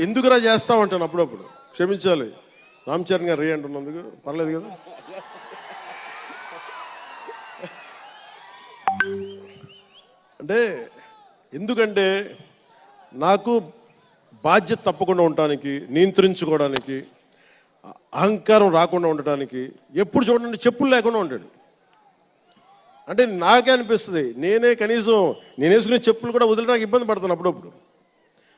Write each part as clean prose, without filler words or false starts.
ఎందుకురా చేస్తామంటాను అప్పుడప్పుడు. క్షమించాలి రామ్ చరణ్ గారు రే అంటున్నందుకు, పర్లేదు కదా. అంటే ఎందుకంటే నాకు బాధ్యత తప్పకుండా ఉండటానికి, నియంత్రించుకోవడానికి, అహంకారం రాకుండా ఉండటానికి ఎప్పుడు చూడండి చెప్పులు లేకుండా ఉంటాడు. అంటే నాకే అనిపిస్తుంది, నేనే కనీసం నేను వేసుకునే చెప్పులు కూడా వదిలేడానికి ఇబ్బంది పడతాను అప్పుడప్పుడు.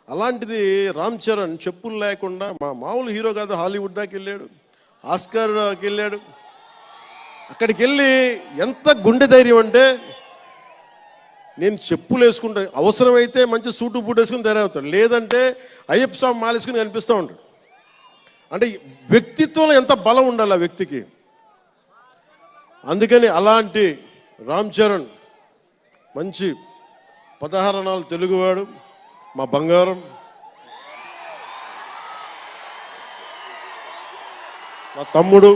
అలాంటిది రామ్ చరణ్ చెప్పులు లేకుండా, మామూలు హీరో కాదు, హాలీవుడ్ దాకా వెళ్ళాడు, ఆస్కార్కి వెళ్ళాడు. అక్కడికి వెళ్ళి ఎంత గుండె ధైర్యం అంటే, నేను చెప్పులు వేసుకుంటా, అవసరమైతే మంచి సూటు బూట్ వేసుకుని తయారవుతాడు, లేదంటే అయ్యప్ప స్వామి మాలేసుకుని కనిపిస్తూ ఉంటాడు. అంటే వ్యక్తిత్వంలో ఎంత బలం ఉండాలి ఆ వ్యక్తికి. అందుకని అలాంటి రామ్ చరణ్ మంచి 16 అణాలు తెలుగువాడు, మా బంగారం, మా తమ్ముడు.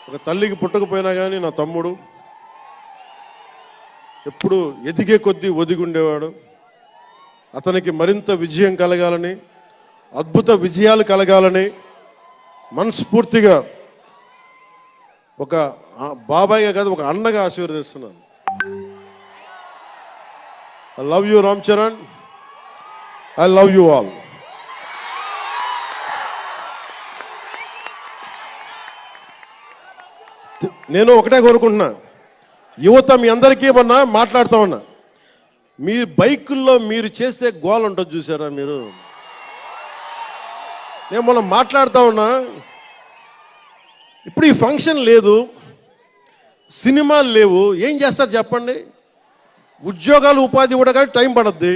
ఒక తల్లికి పుట్టకపోయినా కానీ నా తమ్ముడు. ఎప్పుడు ఎదిగే కొద్దీ ఒదిగుండేవాడు. అతనికి మరింత విజయం కలగాలని, అద్భుత విజయాలు కలగాలని మనస్ఫూర్తిగా ఒక బాబాయ్గా కాదు, ఒక అన్నగా ఆశీర్వదిస్తున్నాను. I love you Ram Charan, I love you all. నేను ఒకటే కోరుకుంటున్నా, యువత మీ అందరికీ ఏమన్నా మాట్లాడుతూ ఉన్నా, మీ బైకుల్లో మీరు చేసే గోల ఉంటుంది చూసారా మీరు. నేను మనం మాట్లాడుతూ ఉన్నా, ఇప్పుడు ఈ ఫంక్షన్ లేదు, సినిమాలు లేవు, ఏం చేస్తారు చెప్పండి. ఉద్యోగాలు ఉపాధి కూడా కానీ టైం పడుద్ది.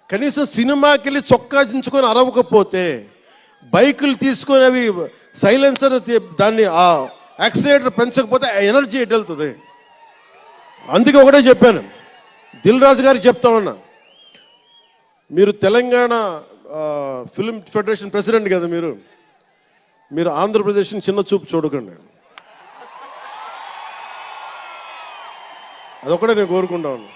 కనీసం సినిమాకి వెళ్ళి చొక్కా దించుకొని అరవకపోతే, బైకులు తీసుకొని అవి సైలెన్సర్ దాన్ని ఆ యాక్సిలేటర్ పెంచకపోతే ఎనర్జీ ఎటు వెళ్తుంది. అందుకే ఒకటే చెప్పాను, దిల్ రాజు గారికి చెప్తా ఉన్నా, మీరు తెలంగాణ ఫిల్మ్ ఫెడరేషన్ ప్రెసిడెంట్ కదా, మీరు ఆంధ్రప్రదేశ్ని చిన్న చూపు చూడకండి. అదొకటే నేను కోరుకుంటా ఉన్నా.